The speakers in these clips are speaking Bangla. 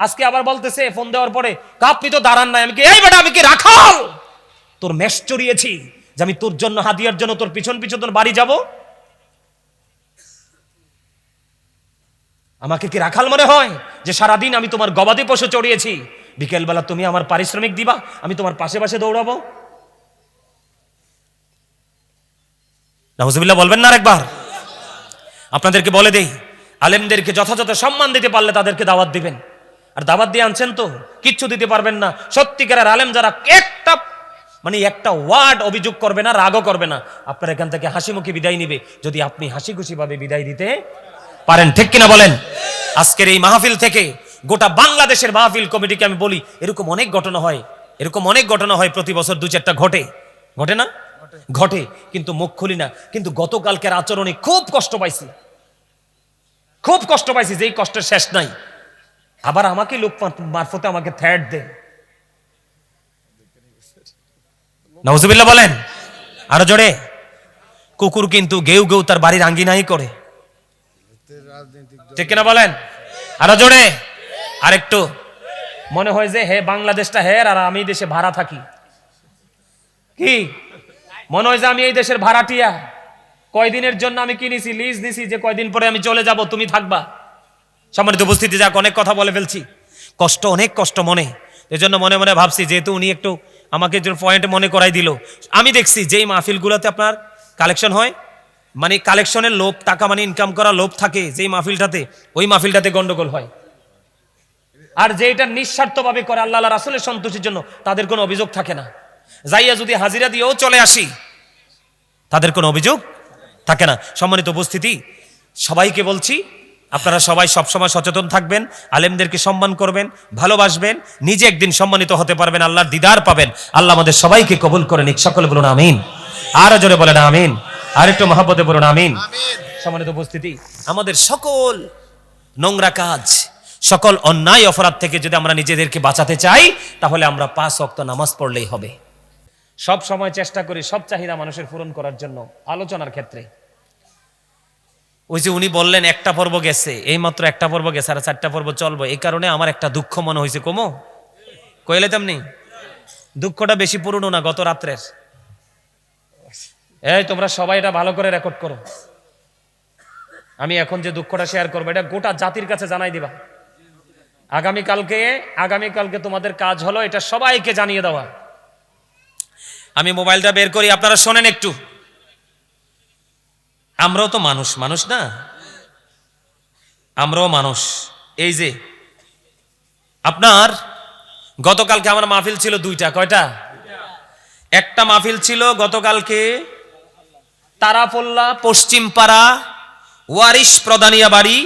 আজকে আবার বলতেছে ফোন দেওয়ার পরে, আপনি তো দাঁড়ান নাই। আমি কি এই বেটা, আমি কি রাখাল? তোর মেষ চড়িয়েছি যে আমি তোর জন্য হাদিয়ার জন্য তোর পিছন পিছন তোর বাড়ি যাব? আমাকে কি রাখাল মনে হয় যে সারাদিন আমি তোমার গবাদি পশু চড়িয়েছি, বিকেলবেলা তুমি আমার পারিশ্রমিক দিবা, আমি তোমার পাশে পাশে দৌড়াবো? নাউজুবিল্লাহ বলবেন না আরেকবার? আপনাদেরকে বলে দেই, আলেমদেরকে যথাযথ সম্মান দিতে পারলে তাদেরকে দাওয়াত দিবেন। আর দাওয়াত দিয়ে আনছেন তো কিচ্ছু দিতে পারবেন না। সত্যিকারের আলেম যারা একটা ওয়ার্ড অভিযোগ করবে না, রাগও করবে না, আপনার এখান থেকে হাসি মুখে বিদায় নিবে, যদি আপনি হাসি খুশি ভাবে বিদায় দিতে পারেন। ঠিক কিনা বলেন? আজকের এই মাহফিল থেকে গোটা বাংলাদেশের মাহফিল কমিটিকে আমি বলি, এরকম অনেক ঘটনা হয় প্রতি বছর, 2-4টা ঘটে না? ঘটে, কিন্তু মুখ খুলি না। কিন্তু গতকালকের আচরণে খুব কষ্ট পাইছি, যেই কষ্টের শেষ নাই। আবার আমাকে লোক মারফতে আমাকে থ্রেট দেয়। নাউজুবিল্লাহ বলেন আরো জোরে। কুকুর কিন্তু গেউ গেউ তার বাড়ির আঙ্গিনাই করে। ঠিক কিনা বলেন? আরো জোরে। আরেকটু মনে হয় যে হে বাংলাদেশটা হের আর আমি দেশে ভাড়া থাকি। কি মনে হয় যে আমি এই দেশের ভাড়াটিয়া? কয়দিনের জন্য আমি কিনেছি, লিজ নিছি, যে কয়দিন পরে আমি চলে যাব, তুমি থাকবা। সম্মানিত উপস্থিতি, যাক অনেক কথা বলে ফেলছি, অনেক কষ্ট মনে। এজন্য মনে মনে ভাবছি, যেহেতু উনি একটু আমাকে পয়েন্ট মনে করাই দিল। আমি দেখছি যেই মাহফিলগুলোতে আপনার কালেকশন হয়, মানে কালেকশনের লোভ, টাকা মানে ইনকাম করা লোভ থাকে যেই মাহফিলটাতে, ওই মাহফিলটাতে গন্ডগোল হয়। আর যেটা নিঃস্বার্থভাবে করে আল্লাহ রাসূলের সন্তুষ্টির জন্য, তাদের কোনো অভিযোগ থাকে না। যাইয়া যদি হাজিরা দিয়েও চলে আসি, তাদের কোনো অভিযোগ থাকে না। সম্মানিত উপস্থিতি, সবাইকে বলছি, আপনারা সবাই সবসময় সচেতন থাকবেন, আলেমদেরকে সম্মান করবেন, ভালোবাসবেন, নিজে একদিন সম্মানিত হতে পারবেন, আল্লাহর দিদার পাবেন। আল্লাহ আমাদের সবাইকে কবুল করে নিক। সকলে বলুন আমিন। আরো জোরে বলেন আমিন। আর একটু মহব্বতে বলুন আমিন। সম্মানিত উপস্থিতি, আমাদের সকল নোংরা কাজ, সকল অন্যায় অপরাধ থেকে যদি আমরা নিজেদেরকে বাঁচাতে চাই, তাহলে আমরা 5 ওয়াক্ত নামাজ পড়লেই হবে। সব সময় চেষ্টা করি সব চাহিদা মানুষের পূরণ করার জন্য। আলোচনার ক্ষেত্রে ওই যে উনি বললেন একটা পর্ব গেছে, এই মাত্র একটা পর্ব গেছে, আর 4টা পর্ব চলবো। এই কারণে আমার একটা দুঃখ মনে হয়েছে। কইলে তেমনি দুঃখটা বেশি পুরনো না, গত রাত্রের। এই তোমরা সবাই এটা ভালো করে রেকর্ড করো। আমি এখন যে দুঃখটা শেয়ার করবো, এটা গোটা জাতির কাছে জানাই দিবা। আগামীকালকে তোমাদের কাজ হলো এটা সবাইকে জানিয়ে দেওয়া। আমি মোবাইলটা বের করি, আপনারা শোনেন একটু। আমরাও তো মানুষ না? আমরাও মানুষ। এই যে আপনার গতকালকে আমার মাহফিল ছিল 2টা। কয়টা? একটা মাহফিল ছিল গতকালকে তারাপল্লা পশ্চিমপাড়া ওয়ারিশ প্রদানিয়া বাড়ি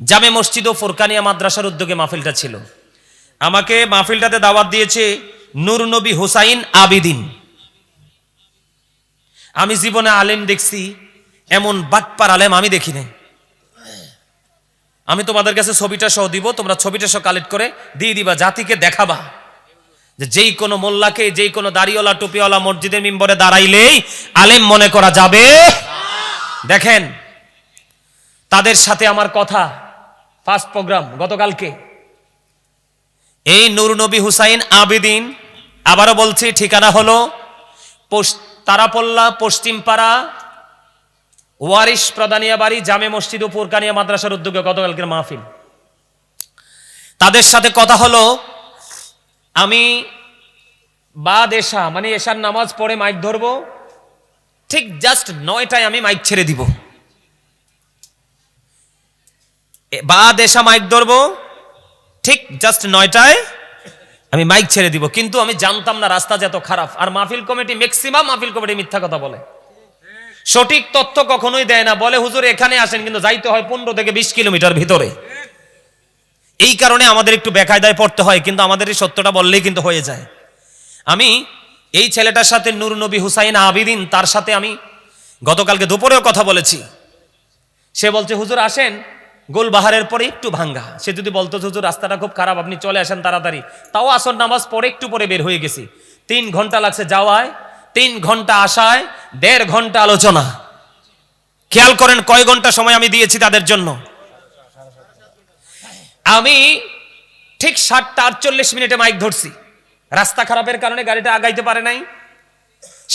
জামে মসজিদ ও ফোরকানিয়া মাদ্রাসার উদ্যোগে মাহফিলটা ছিল। আমাকে মাহফিলটাতে দাওয়াত দিয়েছে নূর নবী হুসাইন আবিদিন। আমি জীবনে আলেম দেখছি, এমন বাটপার আলেম আমি দেখি নাই। আমি তোমাদের কাছে ছবিটা সহ দিব, তোমরা ছবিটা সহ কালেক্ট করে দিয়ে দিবা, জাতিকে দেখাবা যে যেই কোনো মোল্লাকে, যেই কোনো দাড়িওয়ালা টুপিওয়ালা মসজিদের মিম্বরে দাঁড়াইলেই আলেম মনে করা যাবে। দেখেন, তাদের সাথে আমার কথা, ফার্স্ট প্রোগ্রাম গতকালকে। এই নূর নবী হুসাইন আবিদিন, আবারও বলছি ঠিকানা হলো তারাপল্লা পশ্চিমপাড়া ওয়ারিশ প্রদানিয়া বাড়ি জামে মসজিদ ও ফোরকানিয়া মাদ্রাসার উদ্যোগে গতকালকের মাহফিল। তাদের সাথে কথা হলো, আমি মানে এশার নামাজ পড়ে মাইক ধরবো, ঠিক জাস্ট 9টায় আমি মাইক ছেড়ে দিব। মাইক ধরবো, ঠিক জাস্ট 9টায় আমি মাইক ছেড়ে দিব। কিন্তু আমি জানতাম না রাস্তা যে এত খারাপ। আর মাহফিল কমিটি, ম্যাক্সিমাম মাহফিল কমিটি মিথ্যা কথা বলে, সঠিক তথ্য কখনোই দেয় না। বলে হুজুর এখানে আসেন, কিন্তু যাইতে হয় 15 থেকে 20 কিলোমিটার ভিতরে। এই কারণে আমাদের একটু বেকায়দায় পড়তে হয়, কিন্তু আমাদের এই সত্যটা বললেই কিন্তু হয়ে যায়। আমি এই ছেলেটার সাথে নূর নবী হুসাইন আবিদিন, তার সাথে আমি গতকালকে দুপুরেও কথা বলেছি। সে বলছে হুজুর আসেন, গোলবাহারের পরে একটু ভাঙ্গা। সে যদি বলতো হুজুর রাস্তাটা খুব খারাপ, আপনি চলে আসেন তাড়াতাড়ি, তাও আসর নামাজ পরে একটু পরে বের হয়ে গেছি। 3 ঘন্টা লাগছে যাওয়ায়, 3 ঘন্টা আসায়, 1.5 ঘন্টা আলোচনা। খেয়াল করেন কয় ঘন্টা সময় আমি দিয়েছি তাদের জন্য। আমি ঠিক 7:48 মাইক ধরছি, রাস্তা খারাপের কারণে গাড়িটা আগাইতে পারে নাই।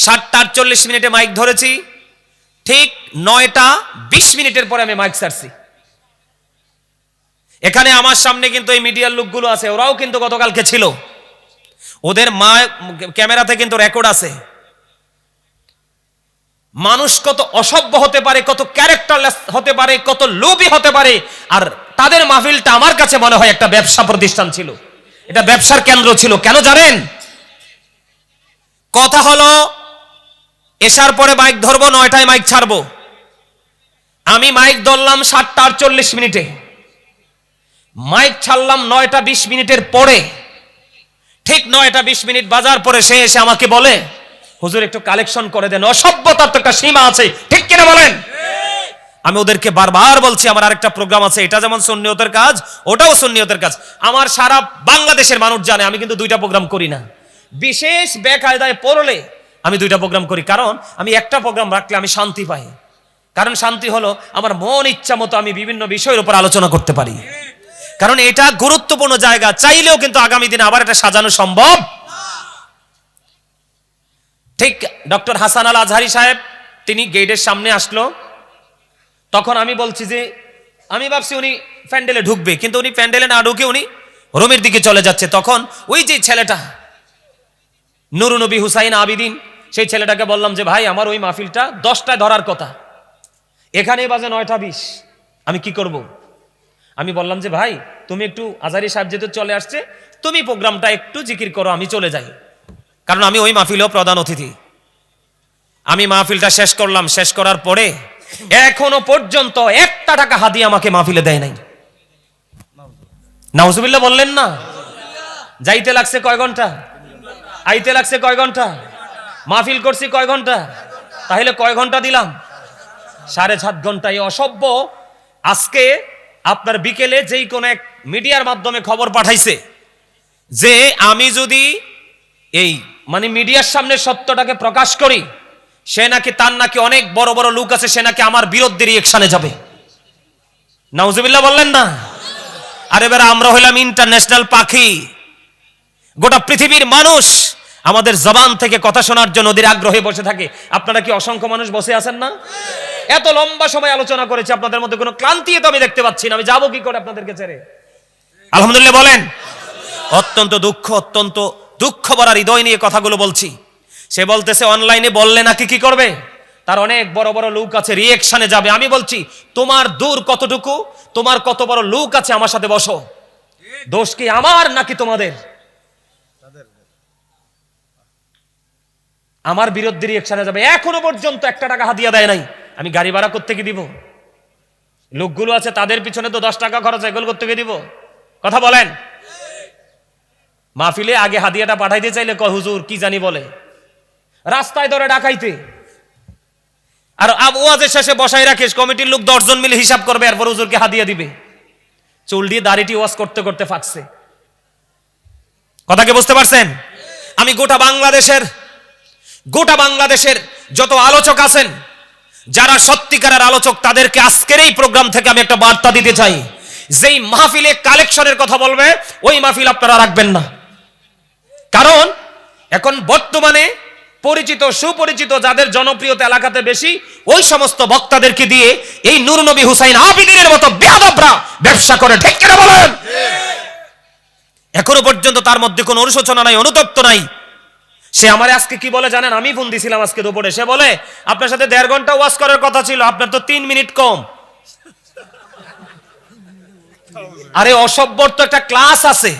7:48 মাইক ধরেছি, ঠিক 9:20 পরে আমি মাইক ছাড়ছি। এখানে আমার সামনে কিন্তু এই মিডিয়ার লোকগুলো আছে, ওরাও কিন্তু গতকালকে ছিল, ওদের ক্যামেরাতে কিন্তু রেকর্ড আছে। মানুষ কত অসভ্য হতে পারে, কত ক্যারেক্টারলেস হতে পারে, কত লোভী হতে পারে। আর তাদের মাহফিলটা আমার কাছে মনে হয় একটা ব্যবসা প্রতিষ্ঠান ছিল, এটা ব্যবসার কেন্দ্র ছিল। কেন জানেন? কথা হলো এসার পরে মাইক ধরবো, 9টায় মাইক ছাড়বো। আমি মাইক ধরলাম 7:48, মাইক ছাড়লাম 9:20 পরে। ঠিক 9:20 বাজার পরে সে এসে আমাকে বলে, হুজুর একটু কালেকশন করে দেন। অসভ্যতার তো একটা সীমা আছে, ঠিক কিনা বলেন? আমি ওদেরকে বারবার বলছি আমার আরেকটা প্রোগ্রাম আছে, এটা যেমন সুন্নিয়তের কাজ, ওটাও সুন্নিয়তের কাজ। আমার সারা বাংলাদেশের মানুষ জানে আমি কিন্তু 2টা প্রোগ্রাম করি না। বিশেষ বেকায়দায় পড়লে আমি 2টা প্রোগ্রাম করি, কারণ আমি একটা প্রোগ্রাম রাখলে আমি শান্তি পাই। কারণ শান্তি হলো আমার মন ইচ্ছা মতো আমি বিভিন্ন বিষয়ের উপর আলোচনা করতে পারি, কারণ এটা গুরুত্বপূর্ণ জায়গা। চাইলেও কিন্তু আগামী দিনে আবার এটা সাজানো সম্ভব। ঠিক ডক্টর হাসান আল আজহারি সাহেব তিনি গেটের সামনে আসলো, তখন আমি বলছি যে আমি ভাবছি উনি প্যান্ডেলে ঢুকবে, কিন্তু উনি প্যান্ডেলে না ঢুকে উনি রুমের দিকে চলে যাচ্ছে। তখন ওই যে ছেলেটা নুরুন নবী হুসাইন আবিদিন, সেই ছেলেটাকে বললাম যে ভাই আমার ওই মাহফিলটা 10টায় ধরার কথা, এখানে বাজে 9:20, আমি কি করব? আমি বললাম যে ভাই তুমি একটু আজহারি সাহেব যেহেতু চলে আসছে, তুমি প্রোগ্রামটা একটু জিকির করো, আমি চলে যাই, কারণ আমি ওই মাহফিলেও প্রধান অতিথি। আমি মাহফিলটা শেষ করলাম, শেষ করার পরে এখনো পর্যন্ত 1 টাকা হাদিয়া আমাকে মাহফিলে দেয় নাই। নাউজুবিল্লাহ বললেন না? যাইতে লাগছে কয় ঘন্টা, আইতে লাগছে কয় ঘন্টা, মাহফিল করছি কয় ঘন্টা, তাহলে কয় ঘন্টা দিলাম? 7.5 ঘন্টা। এই অসভ্য আজকে আপনার বিকেলে যেই কোন এক মিডিয়ার মাধ্যমে খবর পাঠাইছে যে আমি যদি এই মিডিয়ার সামনে সত্যটাকে প্রকাশ করি, সে নাকি তার নাকি অনেক বড় বড় লোক আছে, সে নাকি আমার বিরুদ্ধে রিঅ্যাকশনে যাবে। নাউজুবিল্লাহ বললেন না? আরে বেরা, আমরা হইলাম ইন্টারন্যাশনাল পাখি, গোটা পৃথিবীর মানুষ আমাদের জবান থেকে কথা শোনার জন্য ওদের আগ্রহে বসে থাকে। আপনারা কি অসংখ্য মানুষ বসে আছেন না? এত লম্বা সময় আলোচনা করেছি, আপনাদের মধ্যে কোনো ক্লান্তি তো আমি দেখতে পাচ্ছি না। আমি যাবো কি করে আপনাদেরকে ছেড়ে? আলহামদুলিল্লাহ বলেন। অত্যন্ত দুঃখ ভরা হৃদয় নিয়ে কথাগুলো বলছি। সে বলতেছে অনলাইনে বললে নাকি কি করবে, তার অনেক বড় বড় লোক আছে, রিঅ্যাকশনে যাবে। আমি বলছি তোমার দূর কতটুকু, তোমার কত বড় লোক আছে, আমার সাথে বসো। দোষ কি আমার নাকি তোমাদের? আমার বিরুদ্ধে রিঅ্যাকশনে যাবে। এখনো পর্যন্ত 1 টাকা হাদিয়া দেয় নাই। আমি গাড়ি ভাড়া করতে কি দিব? লোকগুলো আছে তাদের পিছনে তো 10 টাকা খরচ, এগুলো করতে কি দিব? কথা বলেন। মাহফিলে আগে হাদিয়াটা পাঠাইতে চাইলে কয় হুজুর কি জানি বলে, রাস্তায় ধরে ডাকাইতে। আর ওয়াজের শেষে বসাই রাখিস, কমিটির লোক 10 জন মিলে হিসাব করবে, এরপর হুজুরকে হাদিয়া দিবে। চুল দিয়ে দাড়িটি ওয়াজ করতে করতে ফাঁকছে। কথা কি বুঝতে পারছেন? আমি গোটা বাংলাদেশের যত আলোচক আছেন, যারা সত্যিকারের আলোচক, তাদেরকে আজকের এই প্রোগ্রাম থেকে আমি একটা বার্তা দিতে চাই, যেই মাহফিলে কালেকশনের কথা বলবে ওই মাহফিল আপনারা রাখবেন না। কারণ এখন বর্তমানে পরিচিত সুপরিচিত যাদের জনপ্রিয়তা এলাকাতে বেশি, ওই সমস্ত বক্তাদেরকে দিয়ে এই নূর নবী হুসাইন আবিদিনের মতো বেয়াদবরা ব্যবসা করে। ঠিক কিনা বলেন? এখনো পর্যন্ত তার মধ্যে কোনো অনুশোচনা নাই, অনুতপ্ত নাই। সে আমারে আজকে কি বলে জানেন? আমি ফোন দিছিলাম আজকে দুপুরে, সে বলে আপনার সাথে 1.5 ঘন্টা ওয়াজ করার কথা ছিল, আপনার তো 3 মিনিট কম। আরে অসভ্যর তো একটা ক্লাস আছে,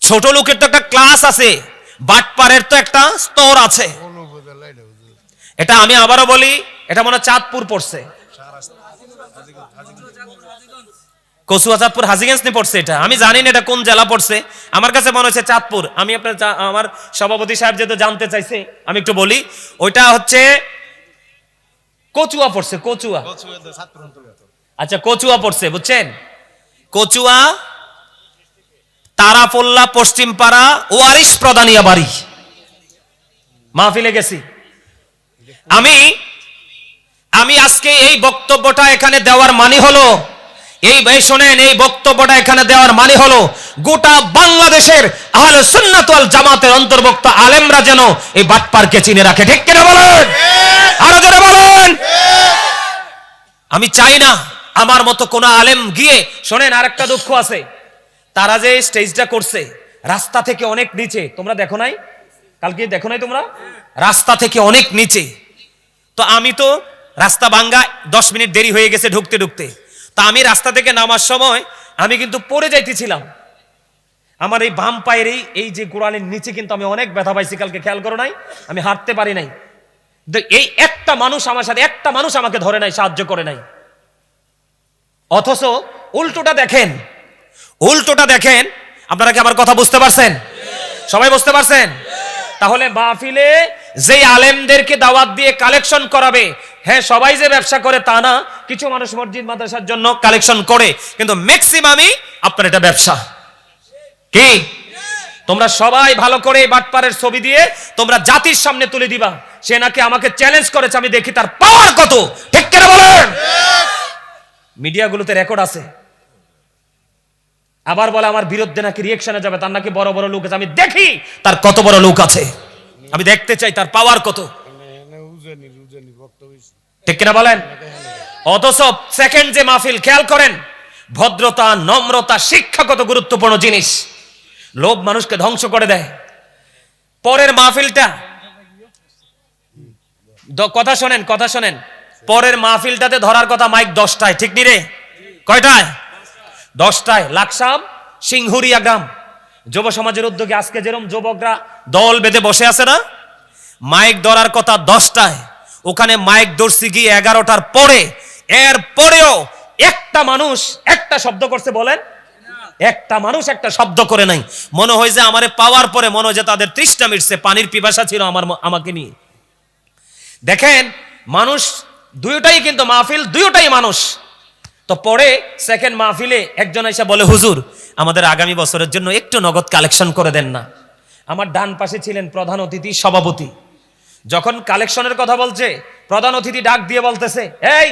ছোট লোকের তো একটা ক্লাস আছে, বাটপারের তো একটা স্তর আছে। এটা আমি আবারও বলি, এটা মনে হয় চাঁদপুর পড়ছে, কচুয়া চাঁদপুর হাজীগঞ্জ নিয়ে পড়ছে। এটা আমি জানি না এটা কোন জেলা পড়ছে, আমার কাছে মনে হচ্ছে চাঁদপুর। আমি আমার সভাপতি সাহেব যেহেতু জানতে চাইছে, আমি একটু বলি, ওইটা হচ্ছে কচুয়া পড়ছে, কচুয়া। আচ্ছা কচুয়া পড়ছে, বুঝছেন? কচুয়া, তারাপোল্লা, পশ্চিমপাড়া, ওয়ারিশ প্রদানিয়া বাড়ি। মাহফিলে গেছি আমি আজকে এই বক্তব্যটা এখানে দেওয়ার মানে হলো, এই ভাই শোনেন, এই বক্তব্যটা এখানে দেওয়ার মানে হলো গোটা বাংলাদেশের আহলে সুন্নাত ওয়াল জামাতের অন্তর্ভুক্ত আলেমরা যেন এই বাটপারকে চিনে রাখে। ঠিক কিনা বলেন? আরো জোরে বলেন। আমি চাই না আমার মতো কোন আলেম গিয়ে, শোনেন আরেকটা দুঃখ আছে, তারা যে স্টেজটা করছে রাস্তা থেকে অনেক নিচে, তোমরা দেখো নাই? কালকে দেখো নাই তোমরা? রাস্তা থেকে অনেক নিচে। তো আমি তো রাস্তা ভাঙ্গা 10 মিনিট দেরি হয়ে গেছে ঢুকতে ঢুকতে, তা আমি রাস্তা থেকে নামার সময় আমি কিন্তু পড়ে যাইতেছিলাম। আমার এই বাম পায়ের এই যে গোড়ালির নিচে কিন্তু আমি অনেক ব্যথা পাইছি কালকে, খেয়াল করো নাই? আমি হাঁটতে পারি নাই। এই একটা মানুষ আমার সাথে, একটা মানুষ আমাকে ধরে নাই, সাহায্য করে নাই। অথচ উল্টোটা দেখেন, উল্টোটা দেখেন। আপনারা কি আমার কথা বুঝতে পারছেন? সবাই বুঝতে পারছেন? তাহলে মাহফিলে যে আলেমদেরকে দাওয়াত দিয়ে কালেকশন করাবে, হ্যাঁ সবাই যে ব্যবসা করে তা না, কিছু মানুষ মসজিদ মাদ্রাসার জন্য কালেকশন করে, কিন্তু ম্যাক্সিমামই আপনার এটা ব্যবসা। কি তোমরা সবাই ভালো করে এই বাটপারের ছবি দিয়ে তোমরা জাতির সামনে তুলে দিবা, সে নাকি আমাকে চ্যালেঞ্জ করেছে, আমি দেখি তার পাওয়ার কত। ঠিক কিনা বলেন? মিডিয়াগুলোতে রেকর্ড আছে। আবার বলে আমার বিরুদ্ধে নাকি রিঅ্যাকশনে যাবে, তার নাকি বড় বড় লোক আছে। আমি দেখি তার কত বড় লোক আছে, আমি দেখতে চাই তার পাওয়ার কত। ঠিক কিনা বলেন? অথচ সেকেন্ড যে মাহফিল, খেয়াল করেন, ভদ্রতা, নম্রতা, শিক্ষা কত গুরুত্বপূর্ণ জিনিস। লোভ মানুষকে ধ্বংস করে দেয়। পরের মাহফিলটা, কথা শোনেন, কথা শোনেন, পরের মাহফিলটাতে ধরার কথা মাইক 10টায়, ঠিক নি রে? কয়টায়? 10টায়। লাকসাম সিংহুরিয়া গ্রাম যুব সমাজের উদ্যোগে আজকে যেরকম যুবকরা দল বেঁধে বসে আছে না, মাইক ধরার কথা 10টায়, ওখানে মাইক ধরছি গিয়ে 11টার পরে। এর পরেও একটা মানুষ একটা শব্দ করছে, বলেন? একটা মানুষ একটা শব্দ করে নাই। মনে হয় যে আমারে পাওয়ার পরে মনে হয় যে তাদের তৃষ্ণা মিটছে, পানির পিপাসা ছিল আমাকে নিয়ে। দেখেন মানুষ দুইটাই, কিন্তু মাহফিল দুইটাই মানুষ। তো পরে সেকেন্ড মাহফিলে একজন এসে বলে, হুজুর আমাদের আগামী বছরের জন্য একটু নগদ কালেকশন করে দেন না। আমার ডান পাশে ছিলেন প্রধান অতিথি, সভাপতি। যখন কালেকশনের কথা বলছে, প্রধান অতিথি ডাক দিয়ে বলতেছে, এই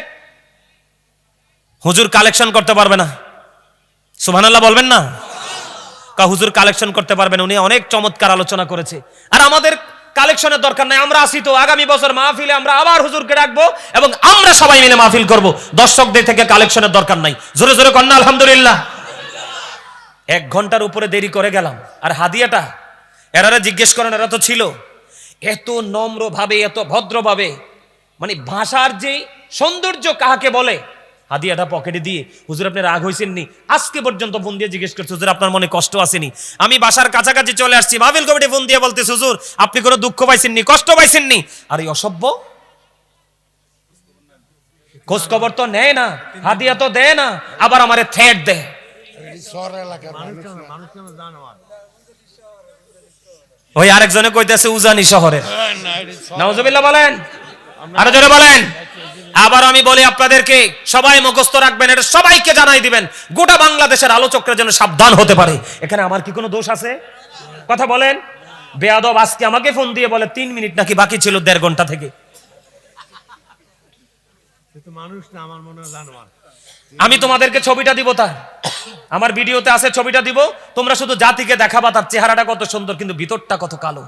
হুজুর কালেকশন করতে পারবে না। সুবহানাল্লাহ বলবেন না? হুজুর কালেকশন করতে পারবেন, উনি অনেক চমৎকার আলোচনা করেছে, আর আমাদের কালেকশনের দরকার নাই। আমরা আসি তো আগামী বছর মাহফিলে আমরা আবার হুজুরকে ডাকবো এবং আমরা সবাই মিলে মাহফিল করব, দর্শকদের থেকে কালেকশনের দরকার নাই। জোরে জোরে কন্যা আলহামদুলিল্লাহ। 1 ঘন্টার উপরে দেরি করে গেলাম। আর হাদিয়াটা এরা জিজ্ঞেস করেন, এরা তো ছিল এত নম্র ভাবে, এত ভদ্রভাবে, মানে ভাষার যে সৌন্দর্য কাহাকে বলে। হাদিয়াটা পকেটে দিয়ে, হুজুর আপনি রাগ হয়েছেন নি? আজকে পর্যন্ত ফোন দিয়ে জিজ্ঞেস করছে, হুজুর আপনার মনে কষ্ট আসেনি? আমি বাসার কাছাকাছি চলে আসছি, মাহফিল কমিটি ফোন দিয়ে বলতেছে, হুজুর আপনি কোনো দুঃখ পাইছেন নি, কষ্ট পাইছেন নি? আর এই অসভ্য খোঁজ খবর তো নেয় না, হাদিয়া তো দেয় না, আবার আমারে থ্রেট দেয়। ওই আরেকজনে কইতেছে উজানি শহরে। নাউজুবিল্লাহ বলেন, আরো জোরে বলেন। আবার আমি বলি আপনাদেরকে, সবাই মুখস্থ রাখবেন, এটা সবাইকে জানাই দিবেন, গোটা বাংলাদেশের আলোচকরা যেন সাবধান হতে পারে। এখানে আমার কি কোনো দোষ আছে? কথা বলেন। বেয়াদব আজকে আমাকে ফোন দিয়ে বলে 3 মিনিট নাকি বাকি ছিল 1.5 ঘন্টা থেকে। আমি তোমাদেরকে ছবিটা দিব, তার আমার ভিডিওতে আছে, ছবিটা দিব, তোমরা শুধু জাতিকে দেখাবা তার চেহারাটা কত সুন্দর, কিন্তু ভিতরটা কত কালো।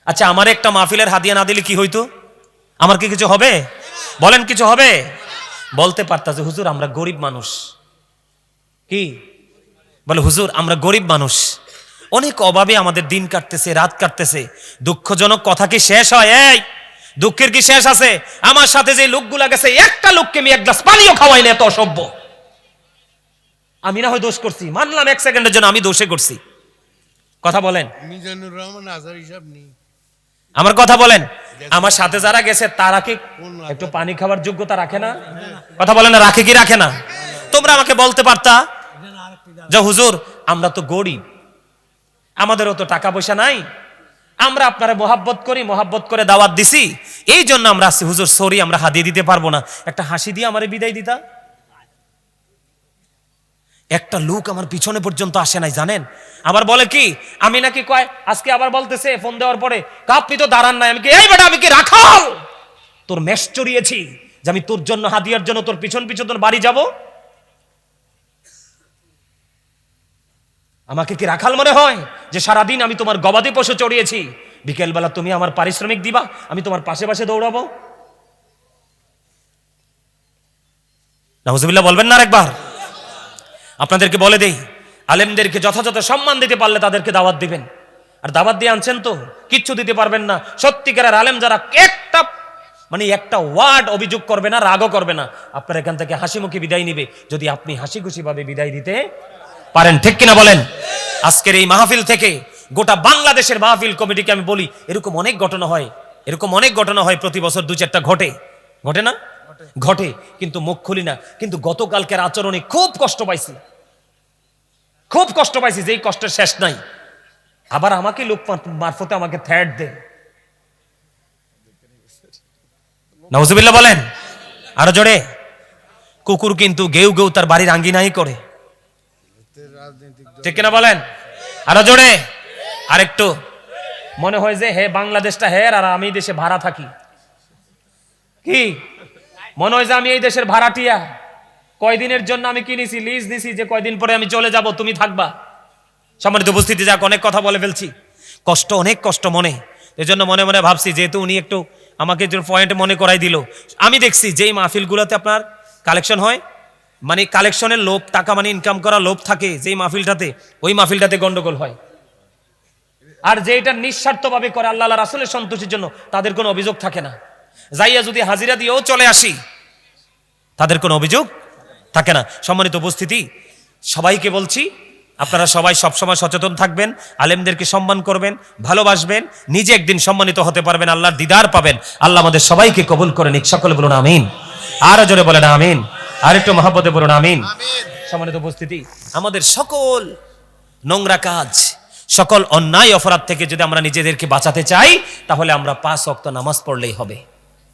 আচ্ছা আমার একটা মাহফিলের হাদিয়া না দিলে কি হইতো? আমার কি কিছু হবে? বলেন কিছু হবে? বলতে পারতাছে, হুজুর আমরা গরিব মানুষ। কি বলে? হুজুর আমরা গরিব মানুষ, অনেক অভাবে আমাদের দিন কাটতেছে, রাত কাটতেছে। দুঃখজনক কথা কি শেষ হয়? এই দুঃখের কি শেষ আছে? আমার সাথে যে লোকগুলা গেছে, একটা লোককে আমি 1 গ্লাস পানিও খাওয়াই না, এত অসভ্য। আমি না হয় দোষ করছি, মানলাম 1 সেকেন্ডের জন্য আমি দোষে করছি। কথা বলেন। মিজানুর রহমান আজার হিসাব নেই। আমার কথা বলেন। আমার সাথে যারা গেছে তারা কি একটু পানি খাওয়ার যোগ্যতা রাখে না? কথা বলেন না, রাখে কি রাখে না? তোমরা আমাকে বলতে পারতা যে হুজুর আমরা তো গরিব, আমাদেরও তো টাকা পয়সা নাই, আমরা আপনারা মহাব্বত করি, মহাব্বত করে দাওয়াত দিছি, এই জন্য আমরা আসছি। হুজুর সরি আমরা হাদিয়া দিতে পারবো না, একটা হাসি দিয়ে আমারে বিদায় দিতা। একটা লোক আমার পিছনে পর্যন্ত আসে নাই, জানেন? আবার বলে কি আমি নাকি কয়, আজকে আবার বলতেছে ফোন দেওয়ার পরে, আপনি তো দাঁড়ান নাই। আমি কি এই বেটা, আমি কি রাখাল? তোর মেষ চড়িয়েছি যে আমি তোর জন্য হাদিয়ার জন্য তোর পিছন পিছন তোর বাড়ি যাব? আমাকে কি রাখাল মনে হয় যে সারাদিন আমি তোমার গবাদি পশু চড়িয়েছি, বিকেলবেলা তুমি আমার পারিশ্রমিক দিবা, আমি তোমার পাশে পাশে দৌড়াবো? নাউজুবিল্লাহ বলবেন না আরেকবার? আপনাদেরকে বলে দেই, আলেমদেরকে যথাযথ সম্মান দিতে পারলে তাদেরকে দাওয়াত দিবেন। আর দাওয়াত দিয়ে আনছেন তো কিচ্ছু দিতে পারবেন না। সত্যিকারের আলেম যারা একটা ওয়ার্ড অভিযোগ করবে না, রাগও করবে না, আপনার এখান থেকে হাসি মুখে বিদায় নিবে, যদি আপনি হাসি খুশি ভাবে বিদায় দিতে পারেন। ঠিক কিনা বলেন? আজকের এই মাহফিল থেকে গোটা বাংলাদেশের মাহফিল কমিটিকে আমি বলি, এরকম অনেক ঘটনা হয় প্রতি বছর, 2-4টা ঘটে না? ঘটে, কিন্তু মুখ খুলি না। কিন্তু গতকালকের আচরণে খুব কষ্ট পাইছি, যেই কষ্টের শেষ নাই। আবার আমাকে লোক মারফতে আমাকে থ্রেট দেয়। নাউজুবিল্লাহ বলেন আরো জোরে। কুকুর কিন্তু গেউ গেউ তার বাড়ির আঙ্গিনাই করে। ঠিক কিনা বলেন? আরো জোরে, আরেকটু। মনে হয় যে হে বাংলাদেশটা হের আর আমি দেশে ভাড়া থাকি। কি মনে হয় যে আমি এই দেশের ভাড়াটিয়া? কয়দিনের জন্য আমি কিনেছি, লিজ নিছি, যে কয়দিন পরে আমি চলে যাব, তুমি থাকবা। সম্মানিত উপস্থিতি, যাক অনেক কথা বলে ফেলছি, অনেক কষ্ট মনে। এজন্য মনে মনে ভাবছি, যেহেতু উনি একটু আমাকে যে পয়েন্ট মনে করাই দিল, আমি দেখছি যেই মাহফিলগুলোতে আপনার কালেকশন হয়, মানে কালেকশনের লোভ, টাকা মানে ইনকাম করা লোভ থাকে যেই মাহফিলটাতে, ওই মাহফিলটাতে গন্ডগোল হয়। আর যেটা নিঃস্বার্থভাবে করে আল্লাহ রাসূলের সন্তুষ্টির জন্য, তাদের কোনো অভিযোগ থাকে না। যাইয়া যদি হাজিরা দিয়েও চলে আসি, তাদের কোনো অভিযোগ থাকে না। সম্মানিত উপস্থিতি, সবাইকে বলছি, আপনারা সবাই সবসময় সচেতন থাকবেন, আলেমদেরকে সম্মান করবেন, ভালোবাসবেন, নিজে একদিন সম্মানিত হতে পারবেন, আল্লাহর দিদার পাবেন। আল্লাহ আমাদের সবাইকে কবুল করে নিক। সকলে বলুন আমিন। আরো জোরে বলেন আমিন। আর একটু মহব্বতে বলুন আমিন। সম্মানিত উপস্থিতি, আমাদের সকল নোংরা কাজ, সকল অন্যায় অপরাধ থেকে যদি আমরা নিজেদেরকে বাঁচাতে চাই, তাহলে আমরা 5 ওয়াক্ত নামাজ পড়লেই হবে।